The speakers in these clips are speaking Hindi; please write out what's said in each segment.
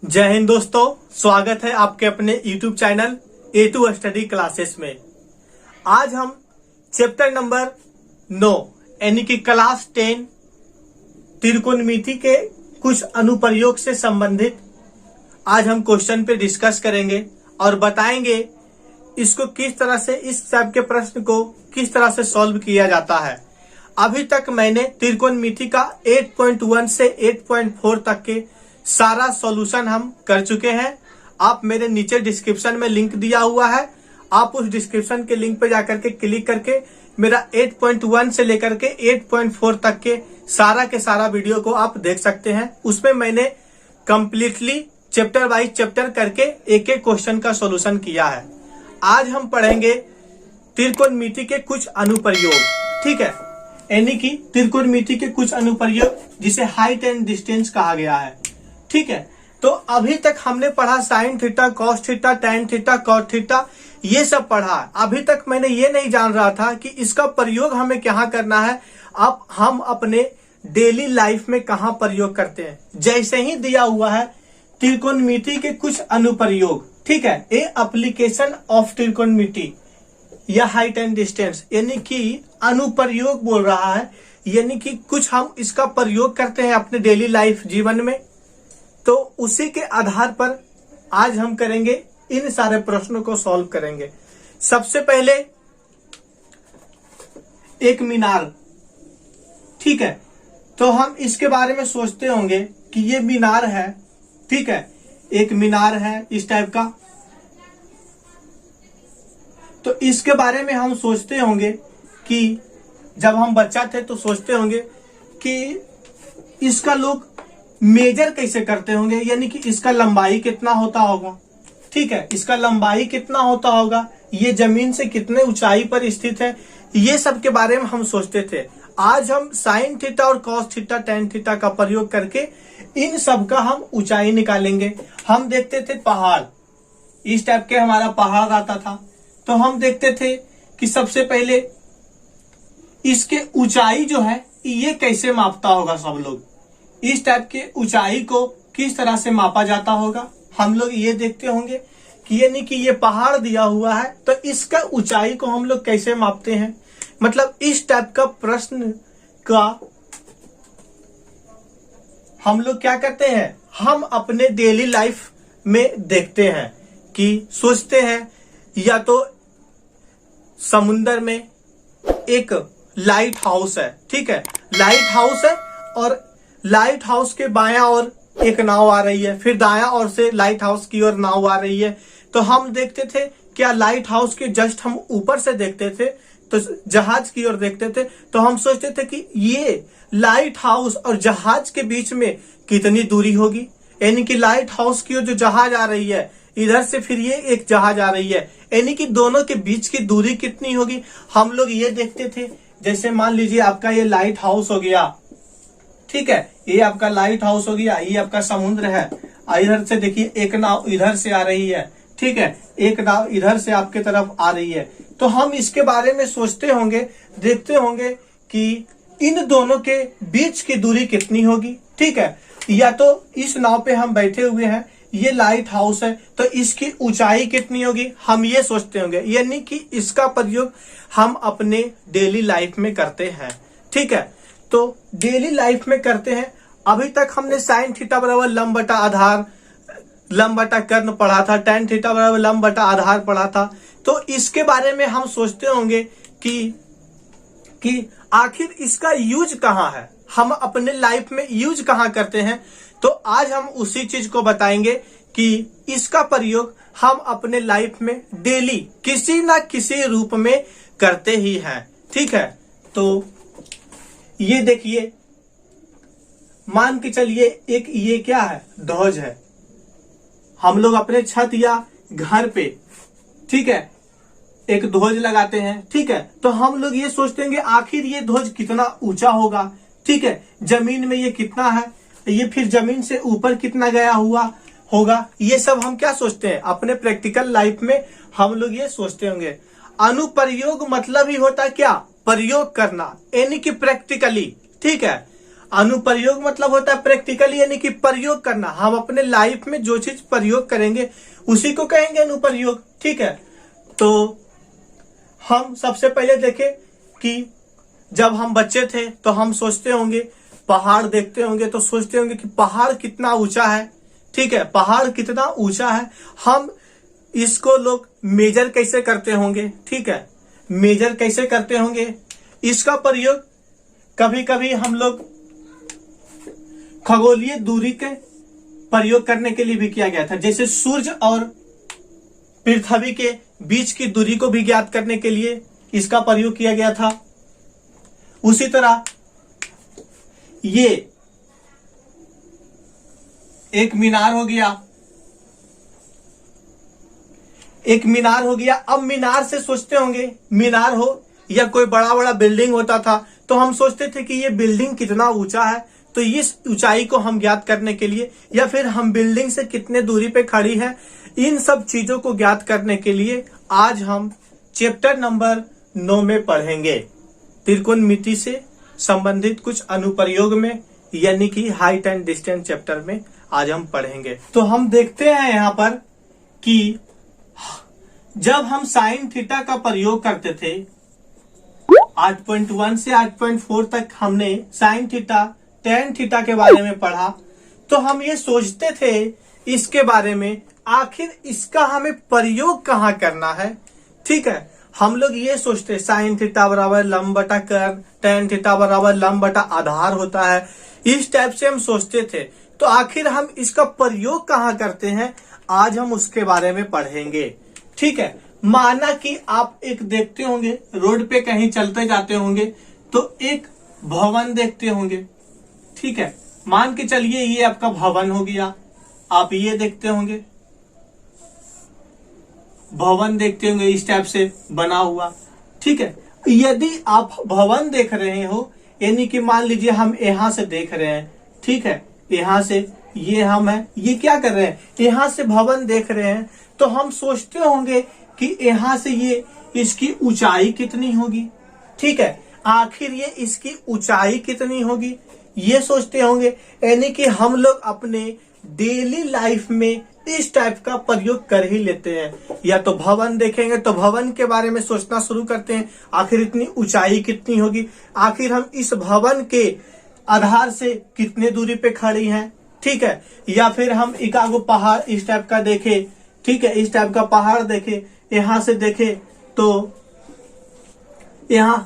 जय हिंद दोस्तों, स्वागत है आपके अपने YouTube channel A2 study classes में। आज हम चैप्टर नंबर 9 यानी कि क्लास 10 त्रिकोणमिति के कुछ अनुप्रयोग से संबंधित आज हम क्वेश्चन पे डिस्कस करेंगे और बताएंगे इसको किस तरह से, इस टाइप के प्रश्न को किस तरह से सॉल्व किया जाता है। अभी तक मैंने त्रिकोणमिति का 8.1 से 8.4 तक के सारा सॉल्यूशन हम कर चुके हैं। आप मेरे नीचे डिस्क्रिप्शन में लिंक दिया हुआ है, आप उस डिस्क्रिप्शन के लिंक पे जाकर के क्लिक करके मेरा 8.1 से लेकर के 8.4 तक के सारा वीडियो को आप देख सकते हैं। उसमें मैंने कंप्लीटली चैप्टर वाइज चैप्टर करके एक एक क्वेश्चन का सॉल्यूशन किया है। आज हम पढ़ेंगे त्रिकोणमिति के कुछ अनुप्रयोग, ठीक है, यानी कि त्रिकोणमिति के कुछ अनुप्रयोग जिसे हाइट एंड डिस्टेंस कहा गया है, ठीक है। तो अभी तक हमने पढ़ा sine theta, cos theta, tan theta, cot theta, ये सब पढ़ा। अभी तक मैंने ये नहीं जान रहा था कि इसका प्रयोग हमें कहाँ करना है, अब हम अपने डेली लाइफ में कहाँ प्रयोग करते हैं। जैसे ही दिया हुआ है त्रिकोणमिति के कुछ अनुप्रयोग, ठीक है, ए एप्लीकेशन ऑफ त्रिकोणमिति या हाइट एंड डिस्टेंस, यानी कि अनुप्रयोग बोल रहा है, यानी कि कुछ हम इसका प्रयोग करते हैं अपने डेली लाइफ जीवन में। तो उसी के आधार पर आज हम करेंगे, इन सारे प्रश्नों को सॉल्व करेंगे। सबसे पहले एक मीनार, ठीक है, तो हम इसके बारे में सोचते होंगे कि ये मीनार है, ठीक है, एक मीनार है इस टाइप का। तो इसके बारे में हम सोचते होंगे कि जब हम बच्चा थे तो सोचते होंगे कि इसका लोग मेजर कैसे करते होंगे, यानी कि इसका लंबाई कितना होता होगा, ठीक है, इसका लंबाई कितना होता होगा, ये जमीन से कितने ऊंचाई पर स्थित है, ये सब के बारे में हम सोचते थे। आज हम साइन थीटा और कॉस थीटा, टैन थीटा का प्रयोग करके इन सब का हम ऊंचाई निकालेंगे। हम देखते थे पहाड़, इस टाइप के हमारा पहाड़ आता था, तो हम देखते थे कि सबसे पहले इसके ऊंचाई जो है ये कैसे मापता होगा, सब लोग इस टाइप के ऊंचाई को किस तरह से मापा जाता होगा, हम लोग ये देखते होंगे कि यानी कि ये पहाड़ दिया हुआ है तो इसका ऊंचाई को हम लोग कैसे मापते हैं। मतलब इस टाइप का प्रश्न का हम लोग क्या करते हैं, हम अपने डेली लाइफ में देखते हैं कि सोचते हैं, या तो समुंदर में एक लाइट हाउस है, ठीक है, लाइट हाउस है और लाइट हाउस के बायां ओर एक नाव आ रही है, फिर दायां ओर से लाइट हाउस की ओर नाव आ रही है। तो हम देखते थे क्या लाइट हाउस के जस्ट हम ऊपर से देखते थे, तो जहाज की ओर देखते थे, तो हम सोचते थे कि ये लाइट हाउस और जहाज के बीच में कितनी दूरी होगी, यानी कि लाइट हाउस की ओर जो जहाज आ रही है, इधर से फिर ये एक जहाज आ रही है, यानी कि दोनों के बीच की दूरी कितनी होगी, हम लोग ये देखते थे। जैसे मान लीजिए आपका ये लाइट हाउस हो गया, ठीक है, ये आपका लाइट हाउस हो गया, ये आपका समुद्र है, इधर से देखिए एक नाव इधर से आ रही है, ठीक है, एक नाव इधर से आपके तरफ आ रही है। तो हम इसके बारे में सोचते होंगे, देखते होंगे कि इन दोनों के बीच की दूरी कितनी होगी, ठीक है, या तो इस नाव पे हम बैठे हुए हैं, ये लाइट हाउस है तो इसकी ऊंचाई कितनी होगी, हम ये सोचते होंगे, यानी कि इसका प्रयोग हम अपने डेली लाइफ में करते हैं, ठीक है। तो डेली लाइफ में करते हैं। अभी तक हमने साइन थीटा बराबर लंब बटा आधार, लंब बटा कर्ण पढ़ा था, टैन थीटा बराबर लंब बटा आधार पढ़ा था। तो इसके बारे में हम सोचते होंगे कि आखिर इसका यूज कहाँ है, हम अपने लाइफ में यूज कहाँ करते हैं। तो आज हम उसी चीज को बताएंगे कि इसका प्रयोग हम अपने लाइफ में डेली किसी ना किसी रूप में करते ही हैं, ठीक है। तो ये देखिए, मान के चलिए एक ये क्या है, ध्वज है, हम लोग अपने छत या घर पे, ठीक है, एक ध्वज लगाते हैं, ठीक है। तो हम लोग ये सोचते हैं कि आखिर ये ध्वज कितना ऊंचा होगा, ठीक है, जमीन में ये कितना है, ये फिर जमीन से ऊपर कितना गया हुआ होगा, ये सब हम क्या सोचते हैं अपने प्रैक्टिकल लाइफ में, हम लोग ये सोचते होंगे। अनुप्रयोग मतलब ही होता क्या, प्रयोग करना, यानी कि प्रैक्टिकली, ठीक है। अनुप्रयोग मतलब होता है प्रैक्टिकली, यानी कि प्रयोग करना। हम अपने लाइफ में जो चीज प्रयोग करेंगे उसी को कहेंगे अनुप्रयोग। ठीक है, तो हम सबसे पहले देखें कि जब हम बच्चे थे तो हम सोचते होंगे, पहाड़ देखते होंगे तो सोचते होंगे कि पहाड़ कितना ऊंचा है। ठीक है, पहाड़ कितना ऊंचा है, हम इसको लोग मेजर कैसे करते होंगे। ठीक है, मेजर कैसे करते होंगे, इसका प्रयोग कभी कभी हम लोग खगोलीय दूरी के प्रयोग करने के लिए भी किया गया था। जैसे सूर्य और पृथ्वी के बीच की दूरी को भी ज्ञात करने के लिए इसका प्रयोग किया गया था। उसी तरह ये एक मीनार हो गया, एक मीनार हो गया। अब मीनार से सोचते होंगे, मीनार हो या कोई बड़ा बड़ा बिल्डिंग होता था तो हम सोचते थे कि ये बिल्डिंग कितना ऊंचा है, तो इस ऊंचाई को हम ज्ञात करने के लिए, या फिर हम बिल्डिंग से कितने दूरी पे खड़ी है, इन सब चीजों को ज्ञात करने के लिए आज हम चैप्टर नंबर 9 में पढ़ेंगे। त्रिकोणमिति से संबंधित कुछ अनुप्रयोग में, यानी कि हाइट एंड डिस्टेंस चैप्टर में आज हम पढ़ेंगे। तो हम देखते हैं यहाँ पर कि जब हम साइन थीटा का प्रयोग करते थे 8.1 से 8.4 तक हमने साइन थीटा टेन थीटा के बारे में पढ़ा, तो हम ये सोचते थे इसके बारे में, आखिर इसका हमें प्रयोग कहाँ करना है। ठीक है, हम लोग ये सोचते साइन थीटा बराबर लंब बटा कर्ण, टेन थीटा बराबर लंब बटा आधार होता है, इस टाइप से हम सोचते थे। तो आखिर हम इसका प्रयोग कहाँ करते हैं, आज हम उसके बारे में पढ़ेंगे। ठीक है, माना कि आप एक देखते होंगे, रोड पे कहीं चलते जाते होंगे तो एक भवन देखते होंगे। ठीक है, मान के चलिए ये आपका भवन हो गया, आप ये देखते होंगे, भवन देखते होंगे इस टाइप से बना हुआ। ठीक है, यदि आप भवन देख रहे हो, यानी कि मान लीजिए हम यहां से देख रहे हैं। ठीक है, यहां से ये हम है, ये क्या कर रहे हैं, यहां से भवन देख रहे हैं, तो हम सोचते होंगे कि यहां से ये इसकी ऊंचाई कितनी होगी। ठीक है, आखिर ये इसकी ऊंचाई कितनी होगी ये सोचते होंगे। यानी कि हम लोग अपने डेली लाइफ में इस टाइप का प्रयोग कर ही लेते हैं। या तो भवन देखेंगे तो भवन के बारे में सोचना शुरू करते हैं, आखिर इतनी ऊंचाई कितनी होगी, आखिर हम इस भवन के आधार से कितने दूरी पे खड़ी हैं। ठीक है, या फिर हम एकागो पहाड़ इस टाइप का देखे, ठीक है, इस टाइप का पहाड़ देखे, यहां से देखे तो यहां,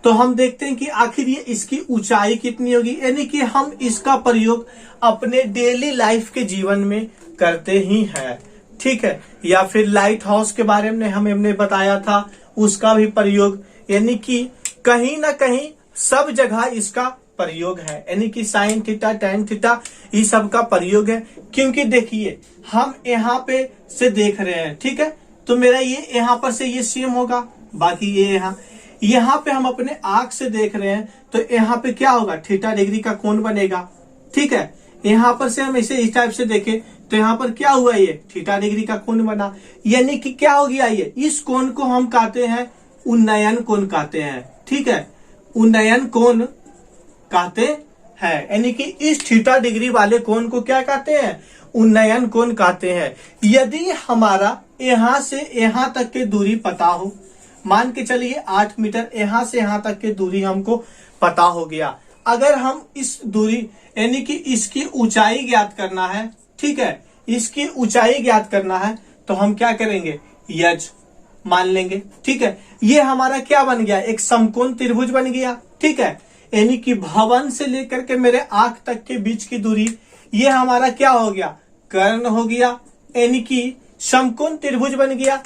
तो हम देखते हैं कि आखिर ये इसकी ऊंचाई कितनी होगी। यानी कि हम इसका प्रयोग अपने डेली लाइफ के जीवन में करते ही हैं। ठीक है, या फिर लाइट हाउस के बारे में हमने बताया था, उसका भी प्रयोग, यानी कि कहीं ना कहीं सब जगह इसका प्रयोग है। यानी कि साइन थीटा टेन थीटा ये सब का प्रयोग है। क्योंकि देखिए हम यहाँ पे से देख रहे हैं, ठीक है, तो मेरा ये यहाँ पर से ये सेम होगा, बाकी ये यहाँ पे हम अपने आंख से देख रहे हैं तो यहाँ पे क्या होगा, थीटा डिग्री का कोण बनेगा। ठीक है, यहाँ पर से हम इसे इस टाइप से देखें तो यहाँ पर क्या हुआ, ये थीटा डिग्री का कोण बना। यानी कि क्या हो गया, ये इस कोण को हम कहते हैं उन्नयन कोण कहते हैं। ठीक है, उन्नयन कोण कहते हैं, यानी कि इस थीटा डिग्री वाले कोण को क्या कहते हैं, उन्नयन कोण कहते हैं। यदि हमारा यहाँ से यहाँ तक की दूरी पता हो, मान के चलिए 8 मीटर यहाँ से यहाँ तक की दूरी हमको पता हो गया, अगर हम इस दूरी यानी कि इसकी ऊंचाई ज्ञात करना है, ठीक है, इसकी ऊंचाई ज्ञात करना है, तो हम क्या करेंगे, यज मान लेंगे। ठीक है, ये हमारा क्या बन गया, एक समकोण त्रिभुज बन गया। ठीक है, यानी कि भवन से लेकर के मेरे आंख तक के बीच की दूरी, ये हमारा क्या हो गया, कर्ण हो गया, यानी कि समकोण त्रिभुज बन गया।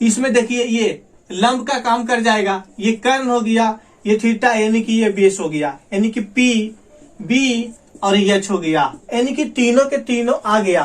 इसमें देखिए ये लंब का काम कर जाएगा, ये कर्ण हो गया, ये थीटा यानी कि ये बेस हो गया, यानी कि पी बी और एच हो गया, यानी कि तीनों के तीनों आ गया।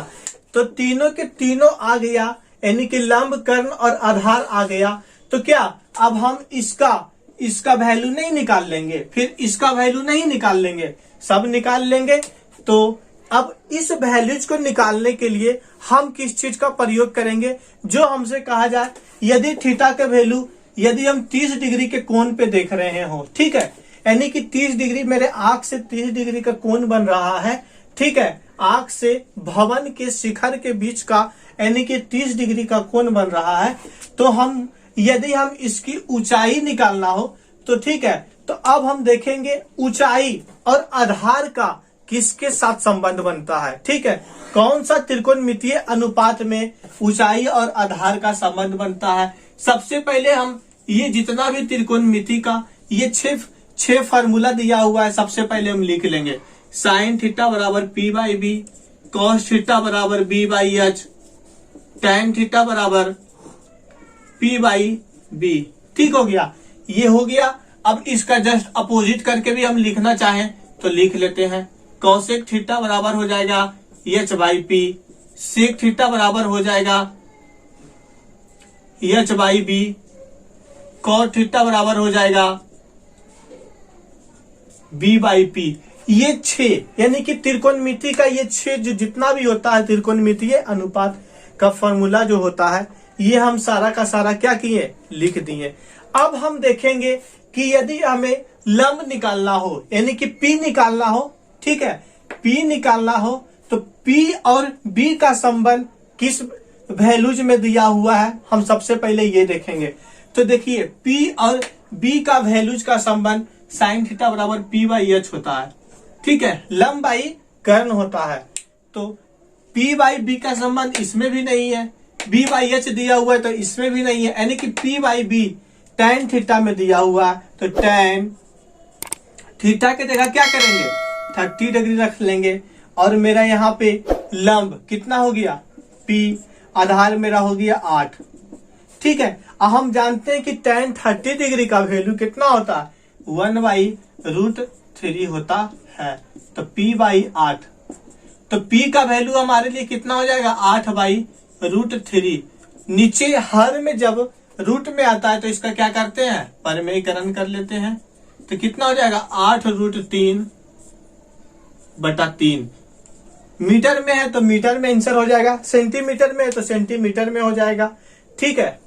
तो तीनों के तीनों आ गया, यानी कि लंब कर्ण और आधार आ गया। तो क्या अब हम इसका वैल्यू नहीं निकाल लेंगे, फिर इसका वैल्यू नहीं निकाल लेंगे, सब निकाल लेंगे। तो अब इस वैल्यूज को निकालने के लिए हम किस चीज का प्रयोग करेंगे, जो हमसे कहा जाए यदि थीटा के वैल्यू, यदि हम 30 डिग्री के कोण पे देख रहे हो, ठीक है, यानी कि 30 डिग्री मेरे आंख से 30 डिग्री का कोण बन रहा है। ठीक है, आंख से भवन के शिखर के बीच का यानी कि 30 डिग्री का कोण बन रहा है। तो हम यदि हम इसकी ऊंचाई निकालना हो तो ठीक है, तो अब हम देखेंगे ऊंचाई और आधार का किसके साथ संबंध बनता है। ठीक है, कौन सा त्रिकोणमितीय अनुपात में ऊंचाई और आधार का संबंध बनता है। सबसे पहले हम ये जितना भी त्रिकोणमिति का ये छह फार्मूला दिया हुआ है, सबसे पहले हम लिख लेंगे। साइन थीटा बराबर p by b, cos theta बराबर b by h, tan theta बराबर पी बाई बी। ठीक हो गया, ये हो गया। अब इसका जस्ट अपोजिट करके भी हम लिखना चाहें तो लिख लेते हैं। कॉसेक थीटा बराबर हो जाएगा H by P, sec theta बराबर हो जाएगा H by B, cot theta बराबर हो जाएगा बी बाई पी। ये 6 यानी कि त्रिकोणमिति का ये 6 जो जितना भी होता है त्रिकोणमितीय अनुपात का फॉर्मूला जो होता है, ये हम सारा का सारा क्या किए, लिख दिए। अब हम देखेंगे कि यदि हमें लंब निकालना हो यानी कि पी निकालना हो, ठीक है, पी निकालना हो तो पी और बी का संबंध किस वैल्यूज में दिया हुआ है, हम सबसे पहले ये देखेंगे। तो देखिए पी और बी का वैल्यूज का संबंध साइन थीटा बराबर पी बाई एच होता है। ठीक है, लंब बाई कर्ण होता है। तो पी बाई बी का संबंध इसमें भी नहीं है, बी बाई एच दिया हुआ है तो इसमें भी नहीं है, यानी कि P by B tan theta में दिया हुआ है। तो टैन थीटा के जगह क्या करेंगे, 30 डिग्री रख लेंगे। और मेरा यहाँ पे लंब कितना हो गया, पी, आधार मेरा हो गया 8। ठीक है, हम जानते हैं कि टैन 30 डिग्री का वैल्यू कितना होता है, 1/√3 होता है। तो पी बाई 8, तो पी का वैल्यू हमारे लिए कितना हो जाएगा, 8/√3। नीचे हर में जब रूट में आता है तो इसका क्या करते हैं, परमेयीकरण कर लेते हैं। तो कितना हो जाएगा, 8√3/3। मीटर में है तो मीटर में आंसर हो जाएगा, सेंटीमीटर में है तो सेंटीमीटर में हो जाएगा। ठीक है,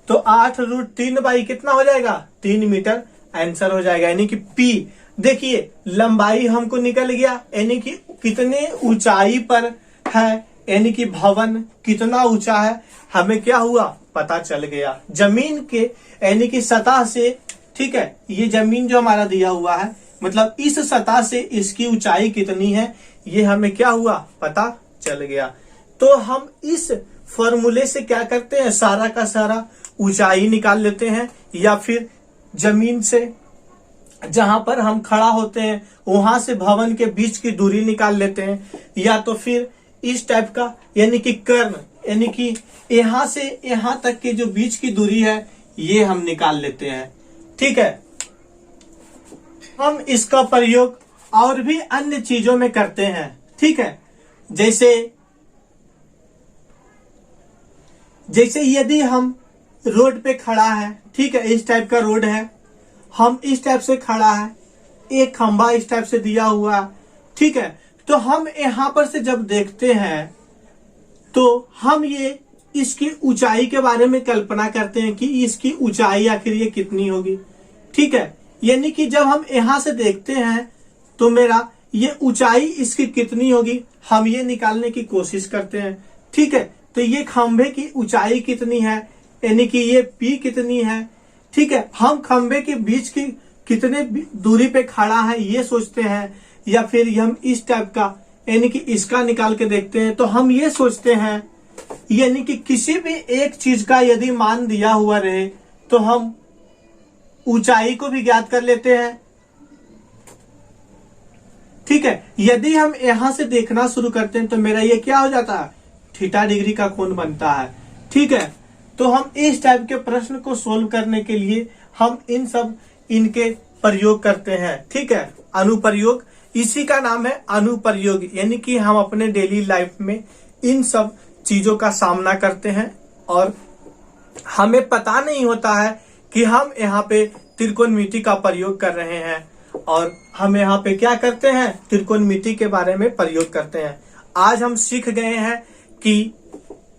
तो 8√3 बाई कितना हो जाएगा, 3 मीटर आंसर हो जाएगा। यानी कि पी, देखिए लंबाई हमको निकल गया, यानी कि कितने ऊंचाई पर है, यानी कि भवन कितना ऊंचा है, हमें क्या हुआ पता चल गया जमीन के यानी कि सतह से। ठीक है, ये जमीन जो हमारा दिया हुआ है, मतलब इस सतह से इसकी ऊंचाई कितनी है, ये हमें क्या हुआ पता चल गया। तो हम इस फॉर्मूले से क्या करते हैं, सारा का सारा ऊंचाई निकाल लेते हैं, या फिर जमीन से जहां पर हम खड़ा होते हैं वहां से भवन के बीच की दूरी निकाल लेते हैं, या तो फिर इस टाइप का यानी कि कर्ण, यानी कि यहां से यहां तक के जो बीच की दूरी है ये हम निकाल लेते हैं। ठीक है, हम इसका प्रयोग और भी अन्य चीजों में करते हैं। ठीक है, जैसे यदि हम रोड पे खड़ा है, ठीक है, इस टाइप का रोड है, हम इस टाइप से खड़ा है, एक खंभा इस टाइप से दिया हुआ है। ठीक है, तो हम यहां पर से जब देखते हैं तो हम ये इसकी ऊंचाई के बारे में कल्पना करते हैं कि इसकी ऊंचाई आखिर ये कितनी होगी। ठीक है, यानी कि जब हम यहां से देखते हैं तो मेरा ये ऊंचाई इसकी कितनी होगी, हम ये निकालने की कोशिश करते हैं। ठीक है, तो ये खंभे की ऊंचाई कितनी है, यानी कि ये पी कितनी है। ठीक है, हम खंभे के बीच की कितने दूरी पे खड़ा है ये सोचते हैं, या फिर हम इस टाइप का यानी कि इसका निकाल के देखते हैं। तो हम ये सोचते हैं, यानी कि किसी भी एक चीज का यदि मान दिया हुआ रहे तो हम ऊंचाई को भी ज्ञात कर लेते हैं। ठीक है, यदि हम यहां से देखना शुरू करते हैं तो मेरा ये क्या हो जाता है, थीटा डिग्री का कोण बनता है। ठीक है, तो हम इस टाइप के प्रश्न को सोल्व करने के लिए हम इनके प्रयोग करते हैं। ठीक है, अनुप्रयोग, इसी का नाम है अनुप्रयोग, यानी कि हम अपने डेली लाइफ में इन सब चीजों का सामना करते हैं और हमें पता नहीं होता है कि हम यहाँ पे त्रिकोणमिति का प्रयोग कर रहे हैं, और हम यहाँ पे क्या करते हैं, त्रिकोणमिति के बारे में प्रयोग करते हैं। आज हम सीख गए हैं कि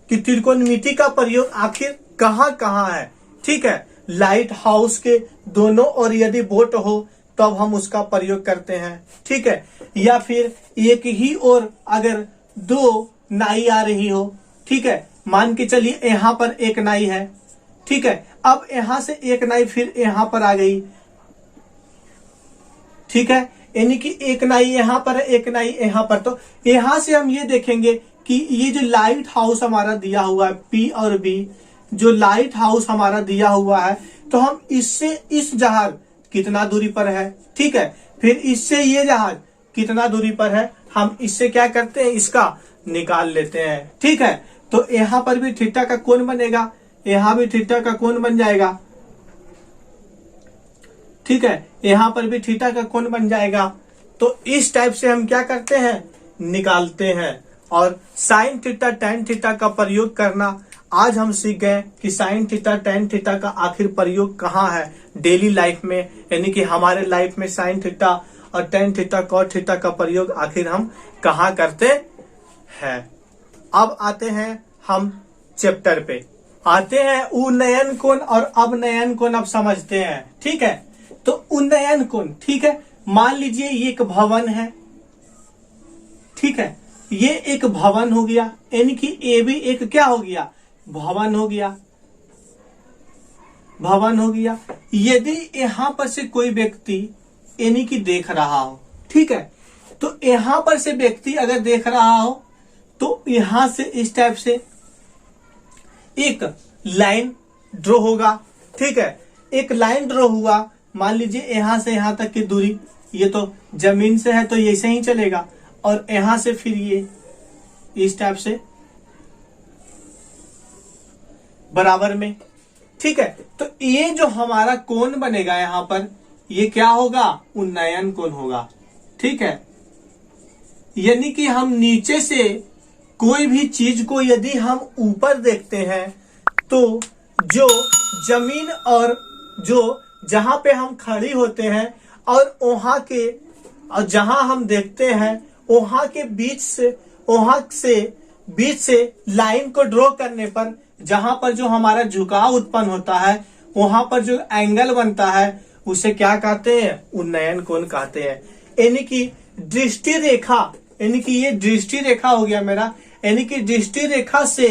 त्रिकोणमिति का प्रयोग आखिर कहाँ कहाँ है। ठीक है, लाइट हाउस के दोनों और यदि बोट हो तब हम उसका प्रयोग करते हैं, ठीक है। या फिर एक ही ओर अगर दो नाई आ रही हो, ठीक है, मान के चलिए यहाँ पर एक नाई है, ठीक है, अब यहां से एक नाई फिर यहां पर आ गई, ठीक है, यानी कि एक नाई यहां पर है, एक नाई यहां पर। तो यहां से हम ये देखेंगे कि ये जो लाइट हाउस हमारा दिया हुआ है P और B, जो लाइट हाउस हमारा दिया हुआ है, तो हम इससे इस जहाज कितना दूरी पर है, ठीक है, फिर इससे ये जहाज कितना दूरी पर है, हम इससे क्या करते हैं, इसका निकाल लेते हैं, ठीक है। तो यहां पर भी थीटा का कोण बनेगा, यहां भी थीटा का कोण बन जाएगा, ठीक है, यहां पर भी थीटा का कोण बन जाएगा। तो इस टाइप से हम क्या करते हैं, निकालते हैं। और साइन थीटा टैन थीटा का प्रयोग करना आज हम सीख गए कि साइन थीटा टैन थीटा का आखिर प्रयोग कहाँ है डेली लाइफ में, यानी कि हमारे लाइफ में साइन थीटा और टैन थीटा कॉट थीटा का प्रयोग आखिर हम कहाँ करते हैं। अब आते हैं हम चैप्टर पे, आते हैं उन्नयन कोण और अवनयन कोण अब समझते हैं, ठीक है। तो उन्नयन कोण, ठीक है, मान लीजिए ये एक भवन है, ठीक है, ये एक भवन हो गया, यानी कि ये भी एक क्या हो गया, भवन हो गया, भवन हो गया। यदि यहां पर से कोई व्यक्ति यानी कि देख रहा हो, ठीक है, तो यहां पर से व्यक्ति अगर देख रहा हो तो यहां से इस टाइप से एक लाइन ड्रॉ होगा, ठीक है, एक लाइन ड्रॉ हुआ, मान लीजिए यहां से यहां तक की दूरी, ये तो जमीन से है तो ये ऐसे ही चलेगा, और यहां से फिर ये इस टाइप से बराबर में, ठीक है। तो ये जो हमारा कोण बनेगा यहां पर, ये क्या होगा, उन्नयन कोण होगा, ठीक है। यानी कि हम नीचे से कोई भी चीज को यदि हम ऊपर देखते हैं तो जो जमीन और जो जहां पे हम खड़ी होते हैं और वहां के और जहां हम देखते हैं वहां के बीच से बीच से लाइन को ड्रॉ करने पर जहां पर जो हमारा झुकाव उत्पन्न होता है, वहां पर जो एंगल बनता है उसे क्या कहते हैं, उन्नयन कोण कहते हैं। यानी कि दृष्टि रेखा, यानी कि ये दृष्टि रेखा हो गया मेरा, यानी कि दृष्टि रेखा से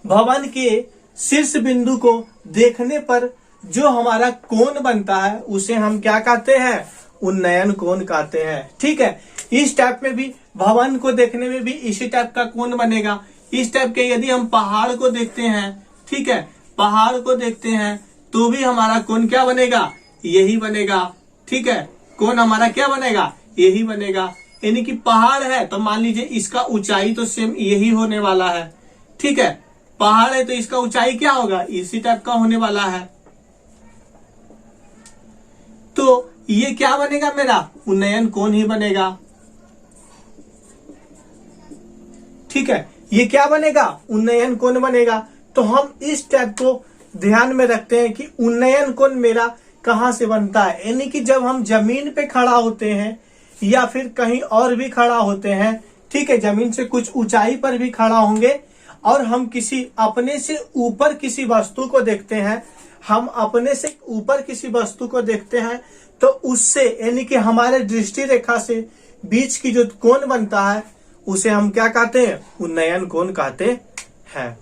भवन के शीर्ष बिंदु को देखने पर जो हमारा कोण बनता है उसे हम क्या कहते हैं, उन्नयन कोण कहते हैं, ठीक है। इस टाइप में भी भवन को देखने में भी इसी टाइप का कोण बनेगा। इस टाइप के यदि हम पहाड़ को देखते हैं, ठीक है, पहाड़ को देखते हैं तो भी हमारा कोण क्या बनेगा, यही बनेगा, ठीक है, कोण हमारा क्या बनेगा, यही बनेगा। यानी कि पहाड़ है तो मान लीजिए इसका ऊंचाई तो सेम यही होने वाला है, ठीक है, पहाड़ है तो इसका ऊंचाई क्या होगा, इसी टाइप का होने वाला है। तो ये क्या बनेगा मेरा, उन्नयन कोण ही बनेगा, ठीक है, ये क्या बनेगा, उन्नयन कोण बनेगा। तो हम इस टाइप को ध्यान में रखते हैं कि उन्नयन कोण मेरा कहां से बनता है, यानी कि जब हम जमीन पे खड़ा होते हैं या फिर कहीं और भी खड़ा होते हैं, ठीक है, जमीन से कुछ ऊंचाई पर भी खड़ा होंगे और हम किसी अपने से ऊपर किसी वस्तु को देखते हैं, हम अपने से ऊपर किसी वस्तु को देखते हैं तो उससे यानी कि हमारे दृष्टि रेखा से बीच की जो कोण बनता है उसे हम क्या कहते हैं, उन्नयन कोण कहते हैं।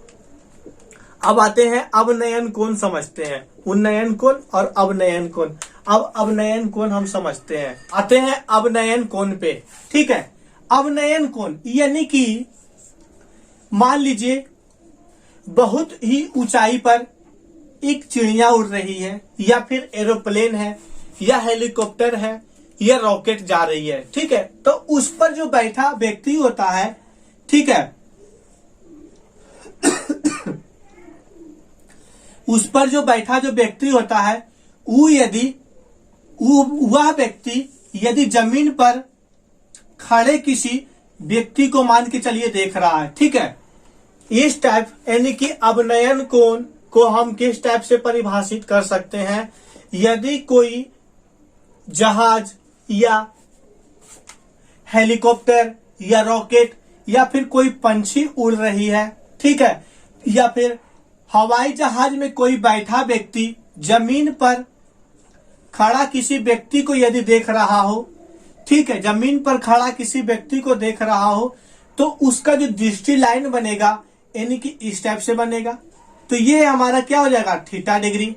अब आते हैं अवनयन कोण समझते हैं, उन्नयन कोण और अवनयन कोण। अब अवनयन कोण हम समझते हैं, आते हैं अवनयन कोण पे, ठीक है। अवनयन कोण यानी कि मान लीजिए बहुत ही ऊंचाई पर एक चिड़िया उड़ रही है या फिर एरोप्लेन है या हेलीकॉप्टर है या रॉकेट जा रही है, ठीक है, तो उस पर जो बैठा व्यक्ति होता है, ठीक है, उस पर जो बैठा जो व्यक्ति होता है वह व्यक्ति यदि जमीन पर खड़े किसी व्यक्ति को मान के चलिए देख रहा है, ठीक है, इस टाइप यानी कि अवनयन कोण को हम किस टाइप से परिभाषित कर सकते हैं, यदि कोई जहाज या हेलीकॉप्टर या रॉकेट या फिर कोई पंछी उड़ रही है, ठीक है, या फिर हवाई जहाज में कोई बैठा व्यक्ति जमीन पर खड़ा किसी व्यक्ति को यदि देख रहा हो, ठीक है, जमीन पर खड़ा किसी व्यक्ति को देख रहा हो, तो उसका जो दृष्टि लाइन बनेगा यानी कि इस टाइप से बनेगा। तो ये हमारा क्या हो जाएगा, थीटा डिग्री।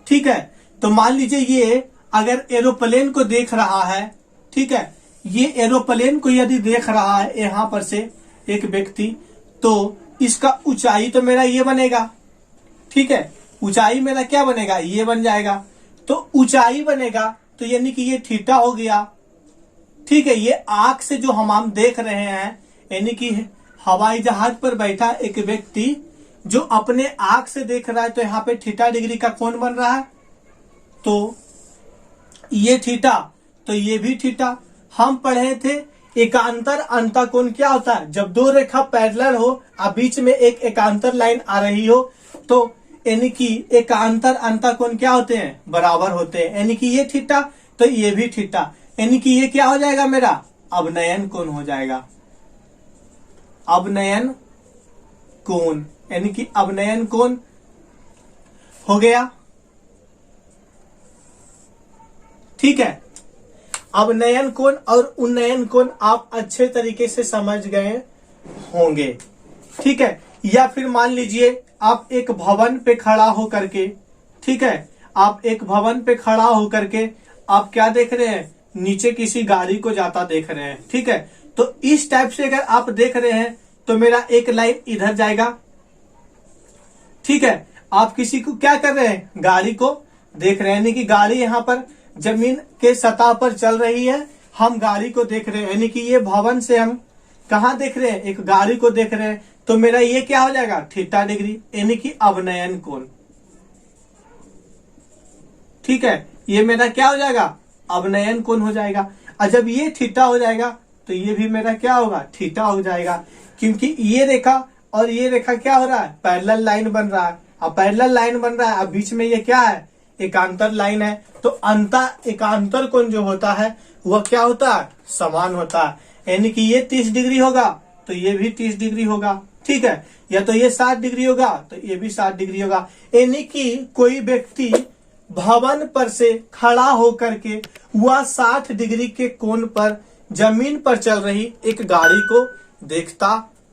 ठीक है, तो मान लीजिए ये अगर एरोप्लेन को देख रहा है, ठीक है, ये एरोप्लेन को यदि देख रहा है यहां पर से एक व्यक्ति, तो इसका ऊंचाई तो मेरा ये बनेगा। ठीक है, ऊंचाई मेरा क्या बनेगा, ये बन जाएगा। तो ऊंचाई बनेगा तो यानी कि ये थीटा हो गया। ठीक है, ये आंख से जो हम देख रहे हैं, यानी कि हवाई जहाज पर बैठा एक व्यक्ति जो अपने आंख से देख रहा है, तो यहाँ पे थीटा डिग्री का कोण बन रहा है। तो ये थीटा, तो ये भी थीटा। हम पढ़े थे एकांतर अंतःकोण क्या होता है, जब दो रेखा पैरेलल हो और बीच में एक एकांतर लाइन आ रही हो, तो यानी कि एकांतर अंतःकोण क्या होते हैं, बराबर होते हैं। यानी कि ये थीटा तो ये भी थीटा, यानी कि ये क्या हो जाएगा मेरा, अवनयन कोण हो जाएगा। अवनयन कोण, यानी कि अवनयन कोण हो गया। ठीक है, अवनयन कोण और उन्नयन कोण आप अच्छे तरीके से समझ गए होंगे। ठीक है, या फिर मान लीजिए आप एक भवन पे खड़ा होकर के, ठीक है, आप एक भवन पे खड़ा होकर के आप क्या देख रहे हैं, नीचे किसी गाड़ी को जाता देख रहे हैं। ठीक है, तो इस टाइप से अगर आप देख रहे हैं तो मेरा एक लाइन इधर जाएगा। ठीक है, आप किसी को क्या कर रहे हैं, गाड़ी को देख रहे हैं, यानी कि गाड़ी यहाँ पर जमीन के सतह पर चल रही है, हम गाड़ी को देख रहे हैं, यानी कि ये भवन से हम कहाँ देख रहे हैं, एक गाड़ी को देख रहे हैं। तो मेरा ये क्या हो जाएगा, थीटा डिग्री, यानी कि अवनयन कोण। ठीक है, ये मेरा क्या हो जाएगा, अवनयन कोण हो जाएगा। और जब ये थीटा हो जाएगा तो ये भी मेरा क्या होगा, थीटा हो जाएगा, क्योंकि ये रेखा और ये रेखा क्या हो रहा है, पैरेलल लाइन बन रहा है। अब पैरेलल लाइन बन रहा है, अब बीच में ये क्या है, एकांतर लाइन है। तो अंतर एकांतर कोण जो होता है वह क्या होता है, समान होता है, यानी कि ये 30 डिग्री होगा तो ये भी 30 डिग्री होगा। ठीक है, या तो ये 60 डिग्री होगा तो ये भी 60 डिग्री होगा। यानी कि कोई व्यक्ति भवन पर से खड़ा होकर के वह 60 डिग्री के कोण पर जमीन पर चल रही एक गाड़ी को देखता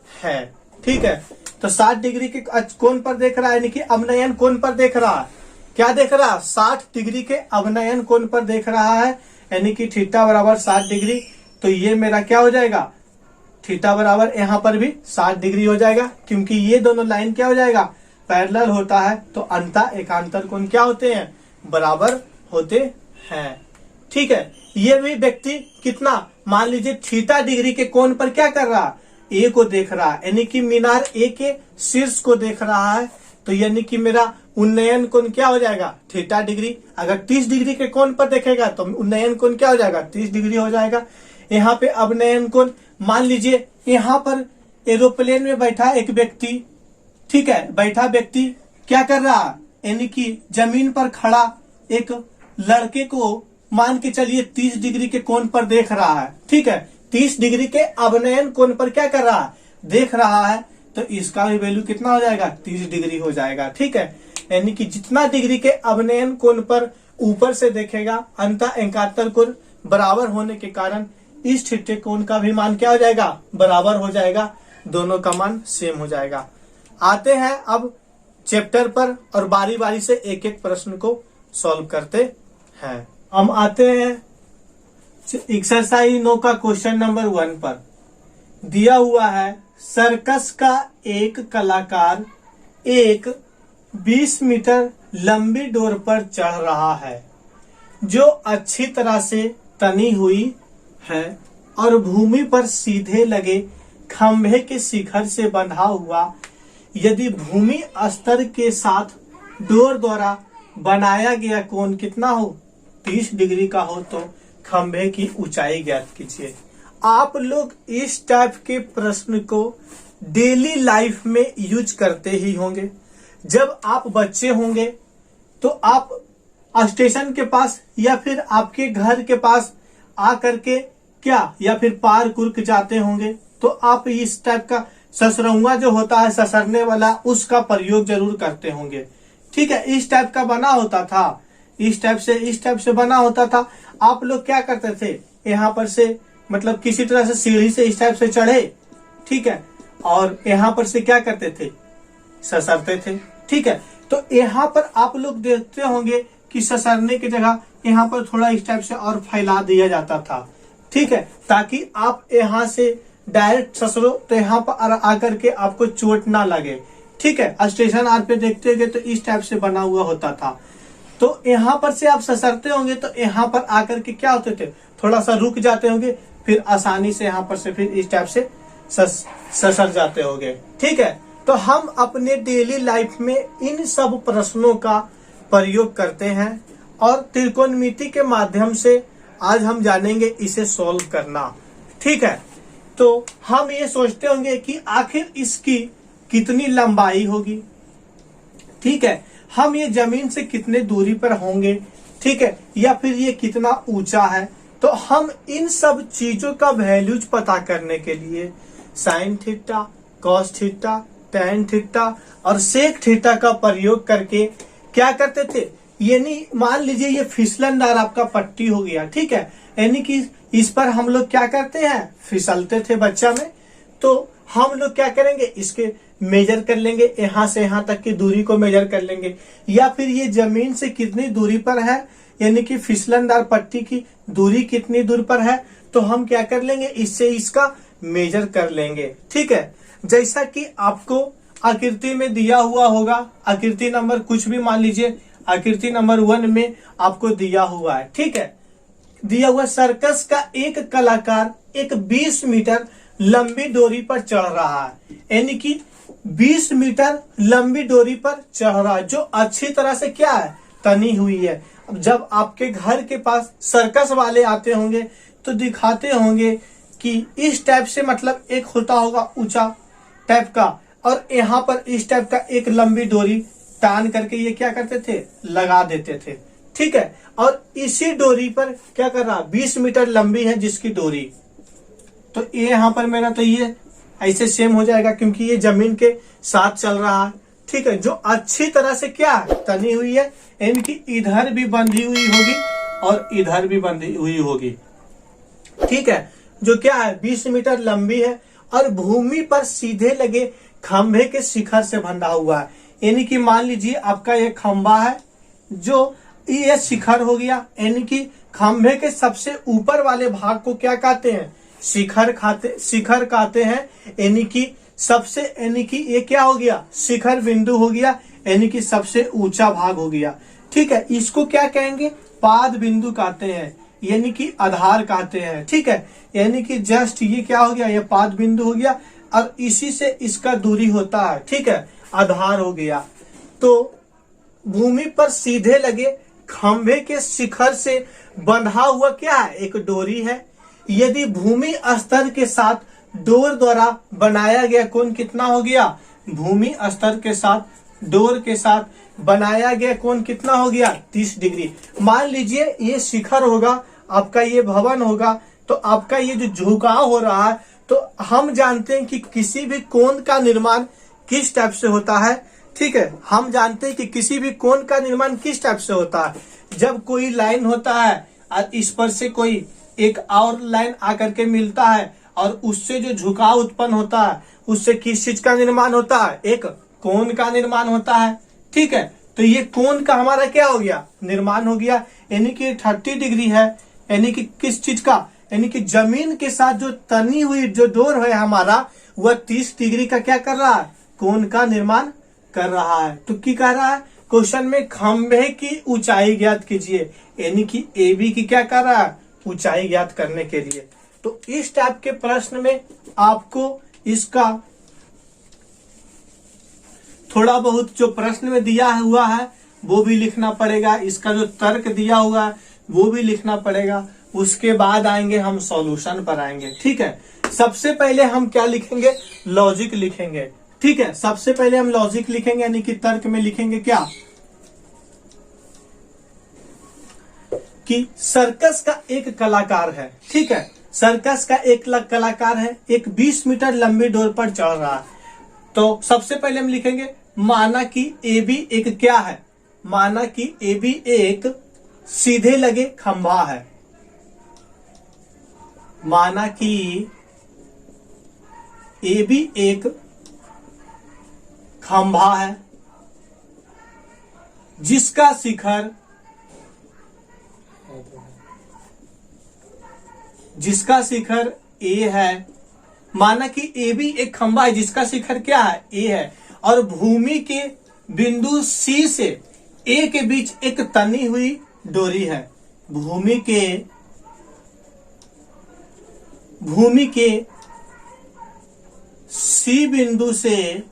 है। ठीक है, तो 60 डिग्री के कोण पर देख रहा है, यानी कि अवनयन कोण पर देख रहा है। क्या देख रहा है, 60 डिग्री के अवनयन कोण पर देख रहा है, यानी कि थीटा बराबर 60 डिग्री। तो ये मेरा क्या हो जाएगा, थीटा बराबर यहाँ पर भी 60 डिग्री हो जाएगा, क्योंकि ये दोनों लाइन क्या हो जाएगा, पैरेलल होता है। तो अंतः एकांतर कोण क्या होते हैं, बराबर होते हैं। ठीक है, ये भी व्यक्ति कितना, मान लीजिए थीटा डिग्री के कोण पर क्या कर रहा है, ए को देख रहा है, यानी कि मीनार ए के शीर्ष को देख रहा है। तो यानी कि मेरा उन्नयन कोण क्या हो जाएगा, थीटा डिग्री। अगर 30 डिग्री के कोण पर देखेगा तो उन्नयन कोण क्या हो जाएगा, 30 डिग्री हो जाएगा। यहाँ पे अवनयन कोण, मान लीजिए यहाँ पर एरोप्लेन में बैठा एक व्यक्ति, ठीक है, बैठा व्यक्ति क्या कर रहा है, यानी कि जमीन पर खड़ा एक लड़के को मान के चलिए 30 डिग्री के कोण पर देख रहा है। ठीक है, 30 डिग्री के अवनयन कोण पर क्या कर रहा है, देख रहा है। तो इसका भी वैल्यू कितना हो जाएगा, 30 डिग्री हो जाएगा। ठीक है, यानी कि जितना डिग्री के अवनयन कोण पर ऊपर से देखेगा, अंतः एकांतर कोण बराबर होने के कारण इस थीटा कोण का भी मान क्या हो जाएगा, बराबर हो जाएगा, दोनों का मान सेम हो जाएगा। आते हैं अब चैप्टर पर और बारी बारी से एक एक प्रश्न को सॉल्व करते हैं। हम आते हैं एक्सरसाइज 9 का क्वेश्चन नंबर 1 पर। दिया हुआ है, सर्कस का एक कलाकार एक 20 मीटर लंबी डोर पर चढ़ रहा है जो अच्छी तरह से तनी हुई है और भूमि पर सीधे लगे खंभे के शिखर से बंधा हुआ। यदि भूमि स्तर के साथ डोर द्वारा बनाया गया कोण कितना हो, 30 डिग्री का हो, तो खंभे की ऊंचाई ज्ञात कीजिए। आप लोग इस टाइप के प्रश्न को डेली लाइफ में यूज करते ही होंगे। जब आप बच्चे होंगे तो आप स्टेशन के पास या फिर आपके घर के पास आकर के क्या, या फिर पार्क उर्क जाते होंगे, तो आप इस टाइप का ससरौआ जो होता है, ससरने वाला, उसका प्रयोग जरूर करते होंगे। ठीक है, इस टाइप का बना होता था, इस टाइप से बना होता था। आप लोग क्या करते थे, यहाँ पर से मतलब किसी तरह से सीढ़ी से इस टाइप से चढ़े, ठीक है, और यहाँ पर से क्या करते थे, ससरते थे, ठीक है। तो यहाँ पर आप लोग देखते होंगे कि ससरने की जगह यहाँ पर थोड़ा इस टाइप से और फैला दिया जाता था, ठीक है, ताकि आप यहाँ से डायरेक्ट ससरो तो यहाँ पर आकर के आपको चोट ना लगे, ठीक है। स्टेशन आर पे देखते होंगे तो इस टाइप से बना हुआ होता था। तो यहाँ पर से आप ससरते होंगे तो यहाँ पर आकर के क्या होते थे, थोड़ा सा रुक जाते होंगे, फिर आसानी से यहाँ पर से फिर इस टाइप से ससर जाते होंगे, ठीक है। तो हम अपने डेली लाइफ में इन सब प्रश्नों का प्रयोग करते हैं और त्रिकोणमिति के माध्यम से आज हम जानेंगे इसे सॉल्व करना, ठीक है। तो हम ये सोचते होंगे कि आखिर इसकी कितनी लंबाई होगी, ठीक है, हम ये जमीन से कितने दूरी पर होंगे, ठीक है, या फिर ये कितना ऊंचा है। तो हम इन सब चीजों का वैल्यूज पता करने के लिए sign theta, cos theta, tan theta और सेक थीटा का प्रयोग करके क्या करते थे, यानी मान लीजिए ये फिसलनदार आपका पट्टी हो गया, ठीक है, यानी कि इस पर हम लोग क्या करते हैं, फिसलते थे बच्चा में। तो हम लोग क्या करेंगे, इसके मेजर कर लेंगे, यहाँ से यहाँ तक की दूरी को मेजर कर लेंगे, या फिर ये जमीन से कितनी दूरी पर है, यानी कि फिसलनदार पट्टी की दूरी कितनी दूर पर है, तो हम क्या कर लेंगे, इससे इसका मेजर कर लेंगे, ठीक है। जैसा कि आपको आकृति में दिया हुआ होगा, आकृति नंबर कुछ भी मान लीजिए, आकृति नंबर 1 में आपको दिया हुआ है, ठीक है, दिया हुआ सर्कस का एक कलाकार एक 20 मीटर लंबी डोरी पर चढ़ रहा है, यानी कि 20 मीटर लंबी डोरी पर चढ़ रहा है, जो अच्छी तरह से क्या है, तनी हुई है। अब जब आपके घर के पास सर्कस वाले आते होंगे तो दिखाते होंगे कि इस टाइप से, मतलब एक होता होगा ऊंचा टाइप का, और यहाँ पर इस टाइप का एक लंबी डोरी टान करके ये क्या करते थे, लगा देते थे, ठीक है। और इसी डोरी पर क्या कर रहा, 20 मीटर लंबी है जिसकी डोरी, तो ये यहाँ पर मेरा तो ये ऐसे सेम हो जाएगा क्योंकि ये जमीन के साथ चल रहा है, ठीक है, जो अच्छी तरह से क्या है, तनी हुई है, इनकी इधर भी बंधी हुई होगी और इधर भी बंधी हुई होगी, ठीक है, जो क्या है 20 मीटर लंबी है और भूमि पर सीधे लगे खंभे के शिखर से बंधा हुआ है। यानी कि मान लीजिए आपका ये खंभा है, जो ये शिखर हो गया, यानी कि खंभे के सबसे ऊपर वाले भाग को क्या कहते हैं, शिखर कहते हैं, यानी कि सबसे, यानी कि ये क्या हो गया, शिखर बिंदु हो गया, यानी कि सबसे ऊंचा भाग हो गया, ठीक है। इसको क्या कहेंगे, पाद बिंदु कहते हैं, यानी कि आधार कहते हैं, ठीक है, यानी कि जस्ट ये क्या हो गया, ये पाद बिंदु हो गया और इसी से इसका दूरी होता है, ठीक है, आधार हो गया। तो भूमि पर सीधे लगे खंभे के शिखर से बंधा हुआ क्या है, एक डोरी है। यदि भूमि स्तर के साथ डोर द्वारा बनाया गया कोण कितना हो गया, भूमि स्तर के साथ डोर के साथ बनाया गया कोण कितना हो गया, 30 डिग्री। मान लीजिए ये शिखर होगा आपका, ये भवन होगा, तो आपका ये जो झुकाव हो रहा है, तो हम जानते हैं कि किसी भी कोण का निर्माण किस टाइप से होता है, ठीक है, हम जानते हैं कि किसी भी कोण का निर्माण किस टाइप से होता है, जब कोई लाइन होता है और इस पर से कोई एक और लाइन आकर के मिलता है और उससे जो झुकाव उत्पन्न होता है, उससे किस चीज का निर्माण होता है, एक कोण का निर्माण होता है, ठीक है। तो ये कोण का हमारा क्या हो गया, निर्माण हो गया, यानी कि 30 डिग्री है, यानी कि किस चीज का, यानी कि जमीन के साथ जो तनी हुई जो डोर है हमारा, वह 30 डिग्री का क्या कर रहा है, कोण का निर्माण कर रहा है। तो क्या कह रहा है क्वेश्चन में, खंभे की ऊंचाई ज्ञात कीजिए, यानी कि AB की क्या कर रहा है, ऊंचाई ज्ञात करने के लिए। तो इस टाइप के प्रश्न में आपको इसका थोड़ा बहुत जो प्रश्न में दिया हुआ है वो भी लिखना पड़ेगा, इसका जो तर्क दिया हुआ है वो भी लिखना पड़ेगा, उसके बाद आएंगे हम सॉल्यूशन पर आएंगे, ठीक है। सबसे पहले हम क्या लिखेंगे, लॉजिक लिखेंगे, ठीक है, सबसे पहले हम लॉजिक लिखेंगे, यानी कि तर्क में लिखेंगे क्या, कि सर्कस का एक कलाकार है, ठीक है, सर्कस का एक कलाकार है, एक 20 मीटर लंबी डोर पर चढ़ रहा है। तो सबसे पहले हम लिखेंगे, माना कि AB एक क्या है, माना कि AB एक सीधे लगे खंभा है। माना कि ए भी एक खंभा है जिसका शिखर ए है। माना कि ए भी एक खंभा है जिसका शिखर क्या है, ए है, और भूमि के बिंदु सी से ए के बीच एक तनी हुई डोरी है। भूमि के सी बिंदु से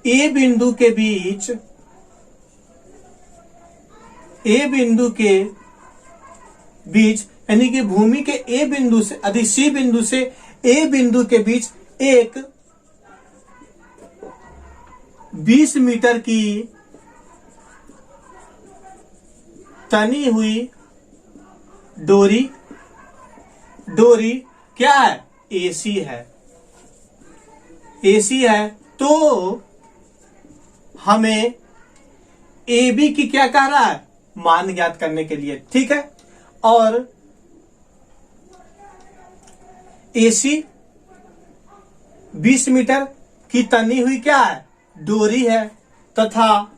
ए बिंदु के बीच यानी कि भूमि के ए बिंदु से अधिक सी बिंदु से ए बिंदु के बीच एक 20 मीटर की तनी हुई डोरी क्या है, एसी है। तो हमें ए बी की क्या कह रहा है, मान ज्ञात करने के लिए, ठीक है। और एसी 20 मीटर की तनी हुई क्या है, डोरी है, तथा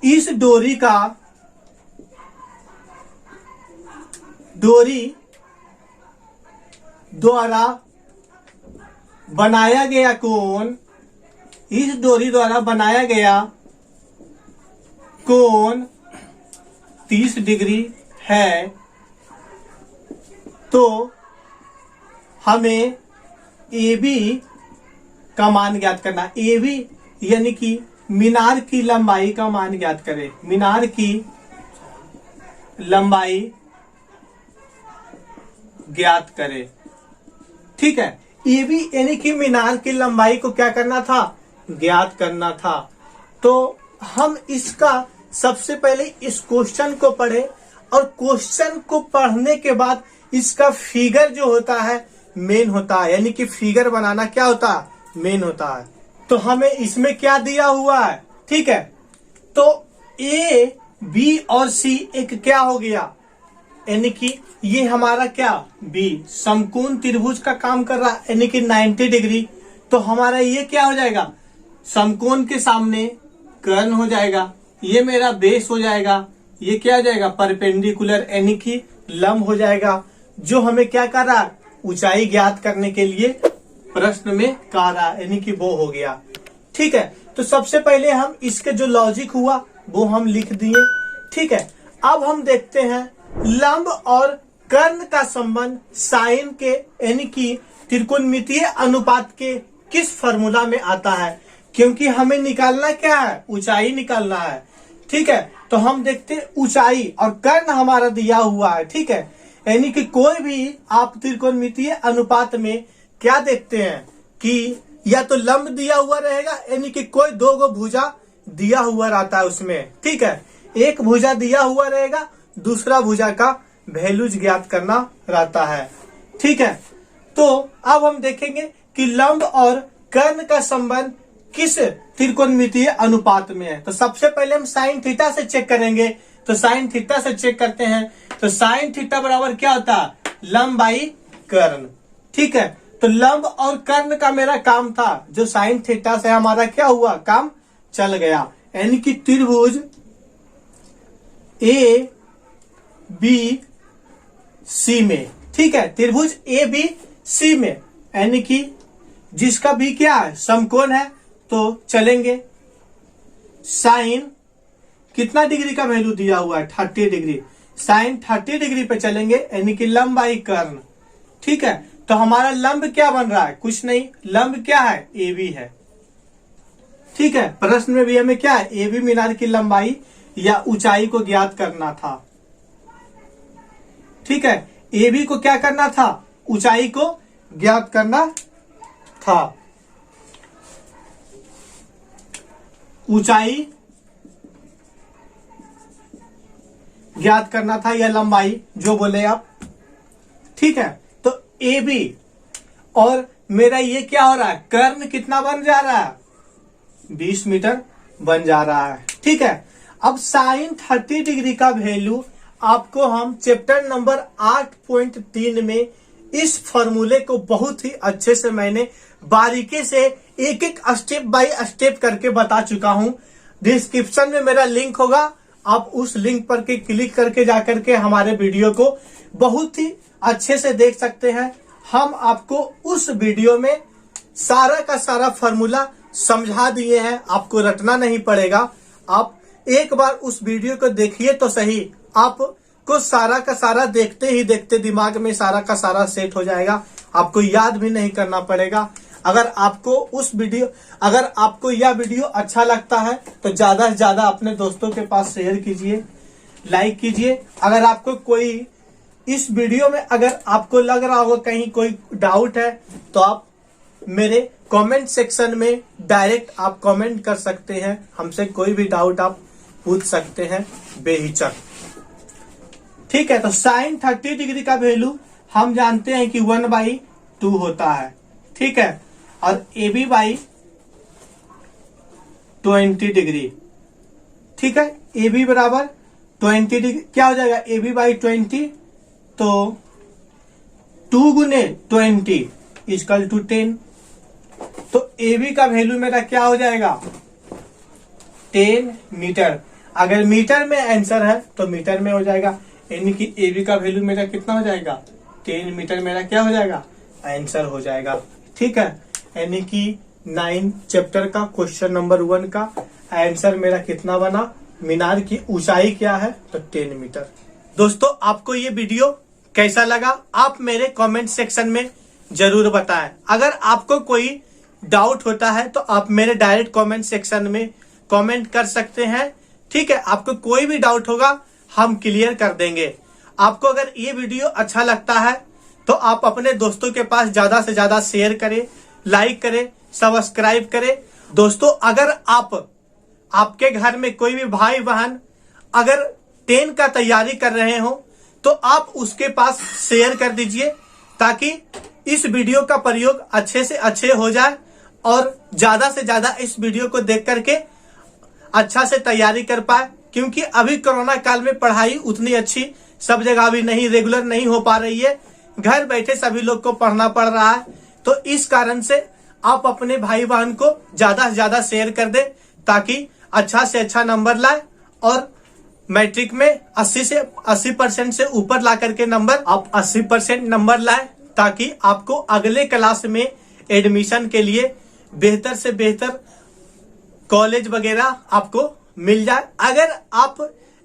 इस डोरी द्वारा बनाया गया कोण, इस डोरी द्वारा बनाया गया कोण 30 डिग्री है। तो हमें ए बी का मान ज्ञात करना। ए बी यानी कि मीनार की लंबाई का मान ज्ञात करें। मीनार की लंबाई ज्ञात करें, ठीक है। ए बी यानी कि मीनार की लंबाई को क्या करना था, ज्ञात करना था। तो हम इसका सबसे पहले इस क्वेश्चन को पढ़े, और क्वेश्चन को पढ़ने के बाद इसका फिगर जो होता है मेन होता है, यानी कि फिगर बनाना क्या होता है, मेन होता है। तो हमें इसमें क्या दिया हुआ है, ठीक है। तो ए बी और सी एक क्या हो गया, यानी कि ये हमारा क्या, बी समकोण त्रिभुज का काम कर रहा है, यानी कि 90 डिग्री। तो हमारा ये क्या हो जाएगा, समकोण के सामने कर्ण हो जाएगा, ये मेरा बेस हो जाएगा, ये क्या हो जाएगा, परपेंडिकुलर यानी कि लंब हो जाएगा, जो हमें क्या कर रहा है, ऊंचाई ज्ञात करने के लिए प्रश्न में कह रहा है, यानी कि वो हो गया, ठीक है। तो सबसे पहले हम इसके जो लॉजिक हुआ वो हम लिख दिए, ठीक है। अब हम देखते हैं लंब और कर्ण का संबंध साइन के यानी कि त्रिकोणमितीय अनुपात के किस फॉर्मूला में आता है, क्योंकि हमें निकालना क्या है, ऊंचाई निकालना है, ठीक है। तो हम देखते हैं ऊंचाई और कर्ण हमारा दिया हुआ है, ठीक है। यानी कि कोई भी आप त्रिकोणमितीय अनुपात में क्या देखते हैं कि या तो लंब दिया हुआ रहेगा, यानी कि कोई दो गो भुजा दिया हुआ रहता है उसमें, ठीक है। एक भुजा दिया हुआ रहेगा, दूसरा भुजा का वैल्यूज ज्ञात करना रहता है, ठीक है। तो अब हम देखेंगे कि लंब और कर्ण का संबंध किस त्रिकोणमितीय अनुपात में है। तो सबसे पहले हम साइन थीटा से चेक करेंगे। तो साइन थीटा से चेक करते हैं, तो साइन थीटा बराबर क्या होता है, लंब बाई कर्ण, ठीक है। तो लंब और कर्ण का मेरा काम था, जो साइन थीटा से हमारा क्या हुआ, काम चल गया, यानी कि त्रिभुज ए बी सी में, ठीक है। त्रिभुज ए बी सी में, यानी कि जिसका भी क्या है, समकोण है, तो चलेंगे साइन कितना डिग्री का वैल्यू दिया हुआ है, 30 डिग्री, साइन 30 डिग्री पे चलेंगे, यानी कि लंब बाई कर्ण, ठीक है। तो हमारा लंब क्या बन रहा है, कुछ नहीं, लंब क्या है, ए बी है, ठीक है। प्रश्न में भी हमें क्या है, ए बी मीनार की लंबाई या ऊंचाई को ज्ञात करना था, ठीक है। ए बी को क्या करना था, ऊंचाई को ज्ञात करना था, ऊंचाई ज्ञात करना था या लंबाई, जो बोले आप, ठीक है। तो ए बी और मेरा ये क्या हो रहा है, कर्ण कितना बन जा रहा है, 20 मीटर, बन जा रहा है। ठीक है, अब साइन 30 डिग्री का वैल्यू आपको हम चैप्टर नंबर 8.3 में इस फॉर्मूले को बहुत ही अच्छे से मैंने बारीकी से एक एक स्टेप बाय स्टेप करके बता चुका हूं। डिस्क्रिप्शन में मेरा लिंक होगा, आप उस लिंक पर के क्लिक करके जाकर के हमारे वीडियो को बहुत ही अच्छे से देख सकते हैं। हम आपको उस वीडियो में सारा का सारा फॉर्मूला समझा दिए हैं, आपको रटना नहीं पड़ेगा। आप एक बार उस वीडियो को देखिए तो सही, आपको सारा का सारा देखते ही देखते दिमाग में सारा का सारा सेट हो जाएगा, आपको याद भी नहीं करना पड़ेगा। अगर आपको यह वीडियो अच्छा लगता है तो ज्यादा से ज्यादा अपने दोस्तों के पास शेयर कीजिए, लाइक कीजिए। अगर आपको कोई इस वीडियो में अगर आपको लग रहा होगा कहीं कोई डाउट है तो आप मेरे कमेंट सेक्शन में डायरेक्ट आप कमेंट कर सकते हैं, हमसे कोई भी डाउट आप पूछ सकते हैं बेहिचक। ठीक है, तो साइन 30 डिग्री का वैल्यू हम जानते हैं कि 1/2 होता है। ठीक है, और AB बाई 20 डिग्री। ठीक है, AB बराबर 20 डिग्री क्या हो जाएगा, AB बाई 20 तो 2 गुने 20 इक्वल टू 10। तो AB का वैल्यू मेरा क्या हो जाएगा 10 मीटर। अगर मीटर में आंसर है तो मीटर में हो जाएगा, यानी कि AB का वैल्यू मेरा कितना हो जाएगा 10 मीटर मेरा क्या हो जाएगा आंसर हो जाएगा। ठीक है, यानी कि 9 चैप्टर का क्वेश्चन नंबर 1 का आंसर मेरा कितना बना, मीनार की ऊंचाई क्या है तो 10 मीटर। दोस्तों, आपको ये वीडियो कैसा लगा आप मेरे कमेंट सेक्शन में जरूर बताएं। अगर आपको कोई डाउट होता है तो आप मेरे डायरेक्ट कमेंट सेक्शन में कमेंट कर सकते हैं। ठीक है, आपको कोई भी डाउट होगा हम क्लियर कर देंगे। आपको अगर ये वीडियो अच्छा लगता है तो आप अपने दोस्तों के पास ज्यादा से ज्यादा शेयर करें, लाइक करें, सब्सक्राइब करें। दोस्तों, अगर आपके घर में कोई भी भाई बहन अगर 10 का तैयारी कर रहे हो तो आप उसके पास शेयर कर दीजिए, ताकि इस वीडियो का प्रयोग अच्छे से अच्छे हो जाए और ज्यादा से ज्यादा इस वीडियो को देख करके अच्छा से तैयारी कर पाए। क्योंकि अभी कोरोना काल में पढ़ाई उतनी अच्छी सब जगह भी नहीं रेगुलर नहीं हो पा रही है, घर बैठे सभी लोग को पढ़ना पड़ रहा है। तो इस कारण से आप अपने भाई बहन को ज्यादा से ज्यादा शेयर कर दे, ताकि अच्छा से अच्छा नंबर लाए और मैट्रिक में 80% से ऊपर ला करके नंबर आप 80% नंबर लाए, ताकि आपको अगले क्लास में एडमिशन के लिए बेहतर से बेहतर कॉलेज वगैरह आपको मिल जाए। अगर आप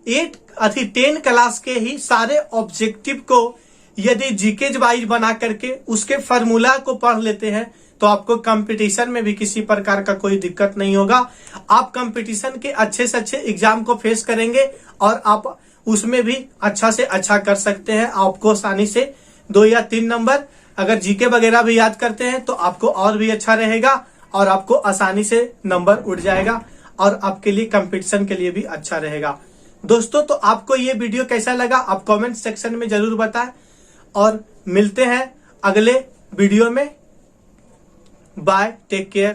10 क्लास के ही सारे ऑब्जेक्टिव को यदि जीके वाइज बना करके उसके फार्मूला को पढ़ लेते हैं तो आपको कंपटीशन में भी किसी प्रकार का कोई दिक्कत नहीं होगा। आप कंपटीशन के अच्छे से अच्छे एग्जाम को फेस करेंगे और आप उसमें भी अच्छा से अच्छा कर सकते हैं। आपको आसानी से 2 या 3 नंबर अगर जीके वगैरह भी याद करते हैं तो आपको और भी अच्छा रहेगा और आपको आसानी से नंबर उठ जाएगा और आपके लिए कंपटीशन के लिए भी अच्छा रहेगा। दोस्तों, तो आपको ये वीडियो कैसा लगा आप कमेंट सेक्शन में जरूर बताएं और मिलते हैं अगले वीडियो में। Bye, take care.